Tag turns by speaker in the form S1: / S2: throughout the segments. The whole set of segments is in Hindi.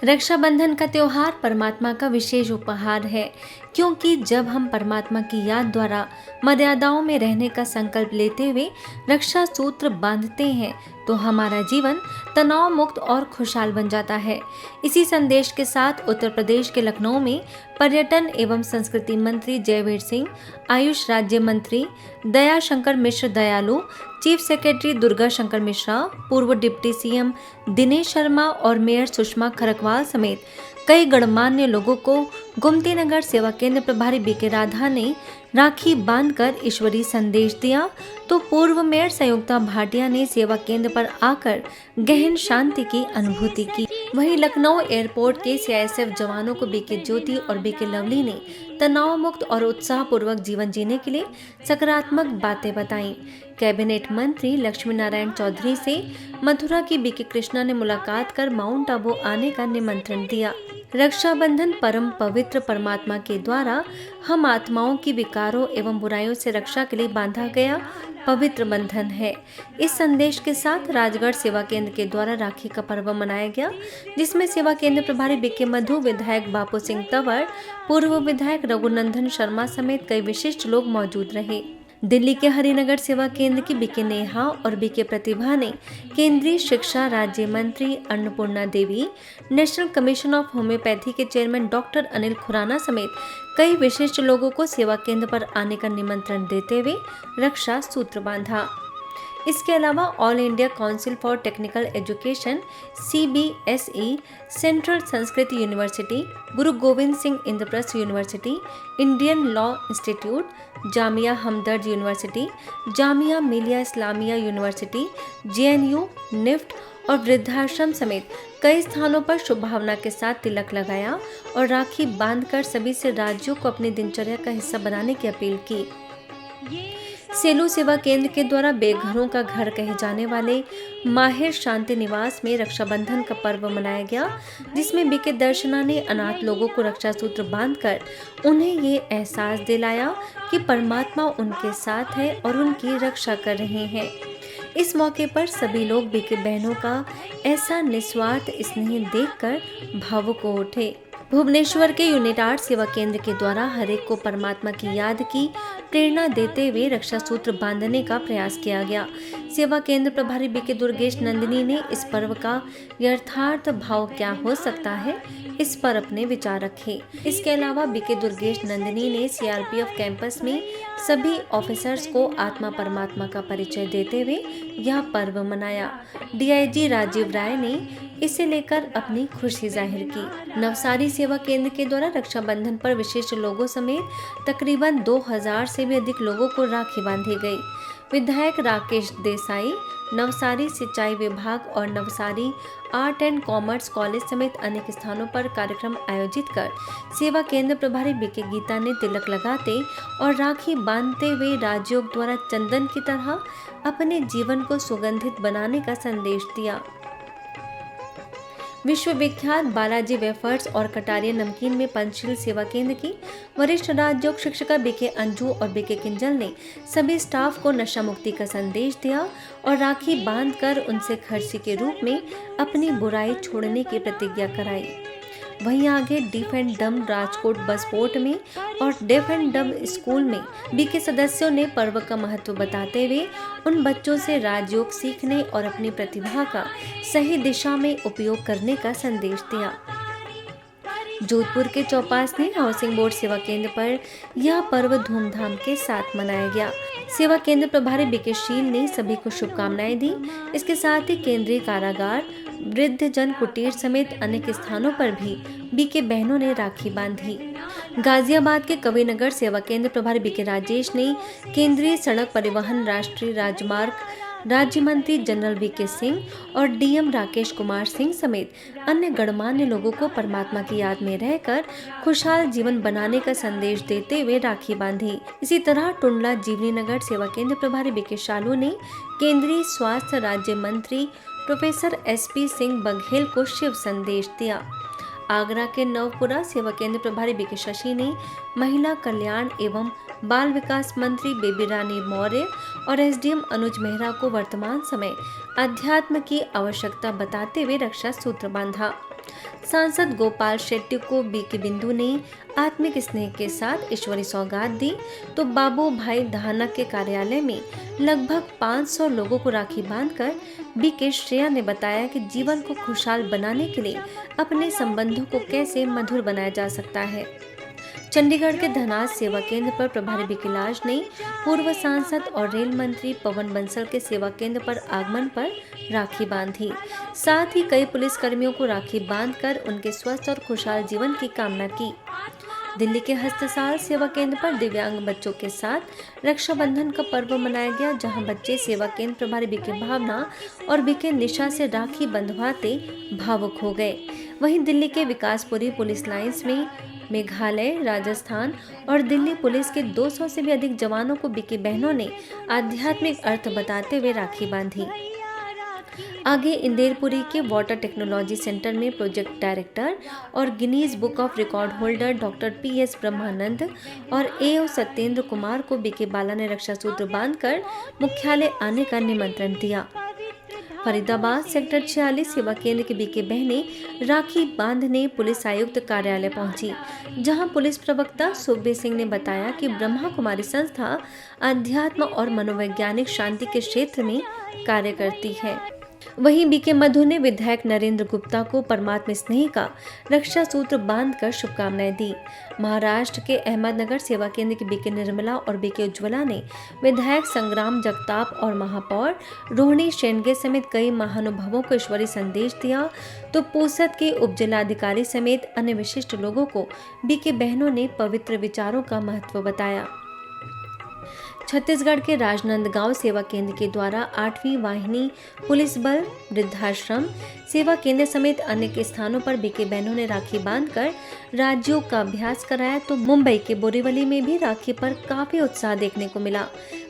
S1: रक्षाबंधन का त्योहार परमात्मा का विशेष उपहार है, क्योंकि जब हम परमात्मा की याद द्वारा मर्यादाओं में रहने का संकल्प लेते हुए रक्षा सूत्र बांधते हैं तो हमारा जीवन तनाव मुक्त और खुशहाल बन जाता है। इसी संदेश के साथ उत्तर प्रदेश के लखनऊ में पर्यटन एवं संस्कृति मंत्री जयवीर सिंह, आयुष राज्य मंत्री दया शंकर मिश्र दयालु, चीफ सेक्रेटरी दुर्गा शंकर मिश्रा, पूर्व डिप्टी सीएम दिनेश शर्मा और मेयर सुषमा खरकवाल समेत कई गणमान्य लोगों को गोमती नगर सेवा केंद्र प्रभारी बीके राधा ने राखी बांधकर ईश्वरीय संदेश दिया, तो पूर्व मेयर संयुक्ता भाटिया ने सेवा केंद्र पर आकर गहन शांति की अनुभूति की। वहीं लखनऊ एयरपोर्ट के सीआईएसएफ जवानों को बीके ज्योति और बीके लवली ने तनाव मुक्त और उत्साह पूर्वक जीवन जीने के लिए सकारात्मक बातें बताईं। कैबिनेट मंत्री लक्ष्मी नारायण चौधरी से मथुरा की बीके कृष्णा ने मुलाकात कर माउंट आबू आने का निमंत्रण दिया। रक्षाबंधन परम पवित्र परमात्मा के द्वारा हम आत्माओं की विकारों एवं बुराइयों से रक्षा के लिए बांधा गया पवित्र बंधन है। इस संदेश के साथ राजगढ़ सेवा केंद्र के द्वारा राखी का पर्व मनाया गया, जिसमें सेवा केंद्र प्रभारी बीके मधु, विधायक बापू सिंह तंवर, पूर्व विधायक रघुनंदन शर्मा समेत कई विशिष्ट लोग मौजूद रहे। दिल्ली के हरिनगर सेवा केंद्र की बीके नेहा और बीके प्रतिभा ने केंद्रीय शिक्षा राज्य मंत्री अन्नपूर्णा देवी, नेशनल कमीशन ऑफ होम्योपैथी के चेयरमैन डॉक्टर अनिल खुराना समेत कई विशिष्ट लोगों को सेवा केंद्र पर आने का निमंत्रण देते हुए रक्षा सूत्र बांधा। इसके अलावा All India Council for Technical Education CBSE, Central Sanskrit University, Guru Gobind Singh Indraprastha University, Indian Law Institute, Jamia Hamdard University, Jamia Millia Islamia university, JNU, NIFT और वृद्धाश्रम समेत कई स्थानों पर शुभ भावना के साथ तिलक लगाया और राखी बांधकर सभी से राज्यों को अपनी दिनचर्या का हिस्सा बनाने की अपील की। सेलू सेवा केंद्र के द्वारा बेघरों का घर कहे जाने वाले माहिर शांति निवास में रक्षाबंधन का पर्व मनाया गया, जिसमें बीके दर्शना ने अनाथ लोगों को रक्षा सूत्र बांधकर उन्हें ये एहसास दिलाया कि परमात्मा उनके साथ है और उनकी रक्षा कर रहे हैं। इस मौके पर सभी लोग बीके बहनों का ऐसा निस्वार्थ स्नेह देखकर भावुक हो उठे। भुवनेश्वर के यूनिट 8 सेवा केंद्र के द्वारा हर एक को परमात्मा की याद की प्रेरणा देते हुए रक्षा सूत्र बांधने का प्रयास किया गया। सेवा केंद्र प्रभारी बीके दुर्गेश नंदिनी ने इस पर्व का यथार्थ भाव क्या हो सकता है, इस पर अपने विचार रखे। इसके अलावा बीके दुर्गेश नंदिनी ने CRPF कैंपस में सभी ऑफिसर्स को आत्मा परमात्मा का परिचय देते हुए यह पर्व मनाया। DIG राजीव राय ने इसे लेकर अपनी खुशी जाहिर की। नवसारी सेवा केंद्र के द्वारा रक्षाबंधन पर विशिष्ट लोगों समेत तकरीबन 2000 से भी अधिक लोगों को राखी बांधी गई। विधायक राकेश देसाई, नवसारी सिंचाई विभाग और Navsari art and commerce college समेत अनेक स्थानों पर कार्यक्रम आयोजित कर सेवा केंद्र प्रभारी बीके गीता ने तिलक लगाते और राखी बांधते हुए राजयोग द्वारा चंदन की तरह अपने जीवन को सुगंधित बनाने का संदेश दिया। विश्व विख्यात बालाजी वेफर्स और कटारिया नमकीन में पंचशील सेवा केंद्र की वरिष्ठ राजयोग शिक्षिका बीके अंजू और बीके किंजल ने सभी स्टाफ को नशा मुक्ति का संदेश दिया और राखी बांधकर उनसे खर्ची के रूप में अपनी बुराई छोड़ने की प्रतिज्ञा कराई। वहीं आगे डीफ एंड डम राजकोट बस पोर्ट में और डेफ एंड डम स्कूल में बीके सदस्यों ने पर्व का महत्व बताते हुए उन बच्चों से राजयोग सीखने और अपनी प्रतिभा का सही दिशा में उपयोग करने का संदेश दिया। जोधपुर के चौपासनी हाउसिंग बोर्ड सेवा केंद्र पर यह पर्व धूमधाम के साथ मनाया गया। सेवा केंद्र प्रभारी बीके शील ने सभी को शुभकामनाएं दी। इसके साथ ही केंद्रीय कारागार, वृद्ध जन कुटीर समेत अनेक स्थानों पर भी बीके बहनों ने राखी बांधी। गाजियाबाद के कविनगर सेवा केंद्र प्रभारी बीके राजेश ने केंद्रीय सड़क परिवहन राष्ट्रीय राजमार्ग राज्य मंत्री जनरल VK सिंह और DM राकेश कुमार सिंह समेत अन्य गणमान्य लोगों को परमात्मा की याद में रहकर खुशहाल जीवन बनाने का संदेश देते हुए राखी बांधी। इसी तरह टुंडला जीवनी नगर सेवा केंद्र प्रभारी बीके शालू ने केंद्रीय स्वास्थ्य राज्य मंत्री प्रोफेसर SP सिंह बघेल को शिव संदेश दिया। आगरा के नवपुरा सेवा केंद्र प्रभारी बीके शशि ने महिला कल्याण एवं बाल विकास मंत्री बेबी रानी मौर्य और SDM अनुज मेहरा को वर्तमान समय अध्यात्म की आवश्यकता बताते हुए रक्षा सूत्र बांधा। सांसद गोपाल शेट्टी को बीके बिंदु ने आत्मिक स्नेह के साथ ईश्वरी सौगात दी, तो बाबू भाई धानक के कार्यालय में लगभग 500 लोगों को राखी बांधकर बीके श्रेया ने बताया कि जीवन को खुशहाल बनाने के लिए अपने संबंधों को कैसे मधुर बनाया जा सकता है। चंडीगढ़ के धनास सेवा केंद्र पर प्रभारी बीकेलाज ने पूर्व सांसद और रेल मंत्री पवन बंसल के सेवा केंद्र पर आगमन पर राखी बांधी। साथ ही कई पुलिस कर्मियों को राखी बांधकर उनके स्वस्थ और खुशहाल जीवन की कामना की। दिल्ली के हस्तसाल सेवा केंद्र पर दिव्यांग बच्चों के साथ रक्षाबंधन का पर्व मनाया गया, जहां बच्चे सेवा केंद्र प्रभारी बीके भावना और बीके निशा से राखी बंधवाते भावुक हो गए। वहीं दिल्ली के विकासपुरी पुलिस लाइंस में मेघालय, राजस्थान और दिल्ली पुलिस के 200 से भी अधिक जवानों को बीके बहनों ने आध्यात्मिक अर्थ बताते हुए राखी बांधी। आगे इंदेरपुरी के वाटर टेक्नोलॉजी सेंटर में प्रोजेक्ट डायरेक्टर और Guinness book of record holder doctor PS Brahmanand और एओ सत्येंद्र कुमार को बीके बाला ने रक्षा सूत्र बांधकर मुख्यालय आने का निमंत्रण दिया। फरीदाबाद सेक्टर 46 सेवा केंद्र की बीके बहनें राखी बांधने पुलिस आयुक्त कार्यालय पहुंची, जहां पुलिस प्रवक्ता सुखबीर सिंह ने बताया कि ब्रह्मा कुमारी संस्था अध्यात्म और मनोवैज्ञानिक शांति के क्षेत्र में कार्य करती है। वहीं बीके मधु ने विधायक नरेंद्र गुप्ता को परमात्मा स्नेह का रक्षा सूत्र बांधकर शुभकामनाएं दी। महाराष्ट्र के अहमदनगर सेवा केंद्र की बीके निर्मला और बीके उज्ज्वला ने विधायक संग्राम जगताप और महापौर रोहिणी शेंडगे समेत कई महानुभावों को ईश्वरी संदेश दिया, तो पूसद के उपजिलाधिकारी समेत अन्य विशिष्ट लोगों को बीके बहनों ने पवित्र विचारों का महत्व बताया। छत्तीसगढ़ के राजनांदगांव सेवा केंद्र के द्वारा 8वीं वाहिनी पुलिस बल, वृद्धाश्रम सेवा केंद्र समेत अनेक स्थानों पर बीके बहनों ने राखी बांधकर राज्यों का अभ्यास कराया, तो मुंबई के बोरीवली में भी राखी पर काफी उत्साह देखने को मिला।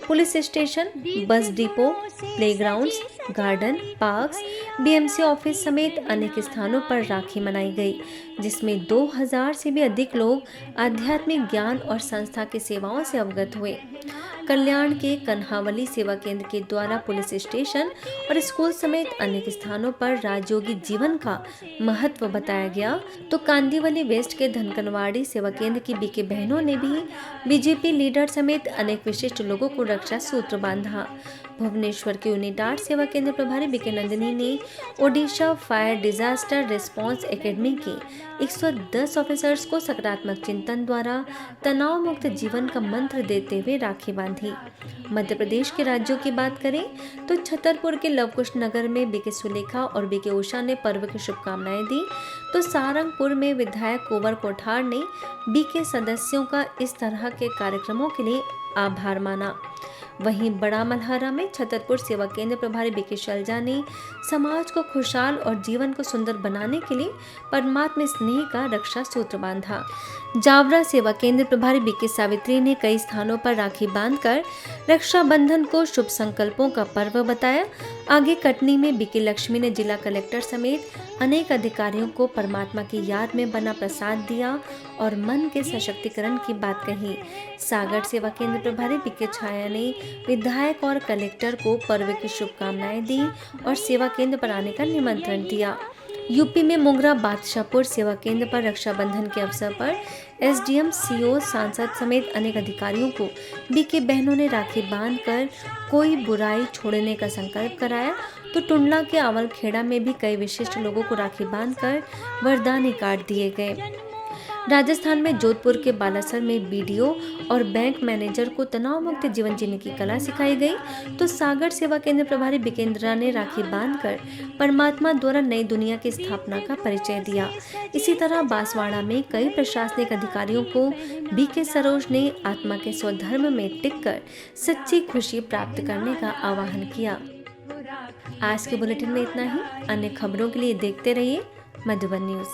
S1: Police station, bus depot, playgrounds, garden, parks, BMC office समेत अनेक स्थानों पर राखी मनाई गई, जिसमें 2000 से भी अधिक लोग आध्यात्मिक ज्ञान और संस्था की सेवाओं से अवगत हुए। कल्याण के कन्हावली सेवा केंद्र के द्वारा पुलिस स्टेशन और स्कूल समेत अनेक स्थानों पर राजयोगी जीवन का महत्व बताया गया, तो कांदीवली वेस्ट के धनकनवाड़ी सेवा केंद्र की बीके बहनों ने भी बीजेपी लीडर समेत अनेक विशिष्ट लोगों को रक्षा सूत्र बांधा। भुवनेश्वर के यूनिटार सेवा केंद्र प्रभारी बीके नंदिनी ने Odisha fire disaster response academy के 110 ऑफिसर्स को सकारात्मक चिंतन द्वारा तनाव मुक्त जीवन का मंत्र देते हुए राखी बांधी। मध्य प्रदेश के राज्यों की बात करें तो छतरपुर के लवकुश नगर में बीके सुलेखा और बीके उषा ने पर्व की शुभकामनाएं दी, तो सारंगपुर में विधायक कुंवर कोठार ने बीके सदस्यों का इस तरह के कार्यक्रमों के लिए आभार माना। वहीं बड़ा मल्हारा में छतरपुर सेवा केंद्र प्रभारी बीके शैलजा ने समाज को खुशहाल और जीवन को सुंदर बनाने के लिए परमात्मा स्नेह का रक्षा सूत्र बांधा। जावरा सेवा केंद्र प्रभारी बीके सावित्री ने कई स्थानों पर राखी बांधकर रक्षाबंधन को शुभ संकल्पों का पर्व बताया। आगे कटनी में बीके लक्ष्मी ने जिला कलेक्टर समेत अनेक अधिकारियों को परमात्मा की याद में बना प्रसाद दिया और मन के सशक्तिकरण की बात कही। सागर सेवा केंद्र प्रभारी बीके छाया ने विधायक और कलेक्टर को पर्व की शुभकामनाएं दी और सेवा केंद्र पर आने का निमंत्रण दिया। यूपी में मुंगरा बादशाहपुर सेवा केंद्र पर रक्षाबंधन के अवसर पर एसडीएम, सीओ, सांसद समेत अनेक अधिकारियों को बीके बहनों ने राखी बांधकर कोई बुराई छोड़ने का संकल्प कराया, तो टुंडला के आवलखेड़ा में भी कई विशिष्ट लोगों को राखी बांधकर वरदानी कार्ड दिए गए। राजस्थान में जोधपुर के बालासर में बीडीओ और बैंक मैनेजर को तनाव मुक्त जीवन जीने की कला सिखाई गई, तो सागर सेवा केंद्र प्रभारी बिकेंद्रा ने राखी बांधकर परमात्मा द्वारा नई दुनिया की स्थापना का परिचय दिया। इसी तरह बांसवाड़ा में कई प्रशासनिक अधिकारियों को बीके सरोज ने आत्मा के स्वधर्म में टिककर सच्ची खुशी प्राप्त करने का आह्वान किया। आज के बुलेटिन में इतना ही। अन्य खबरों के लिए देखते रहिए मधुबन न्यूज।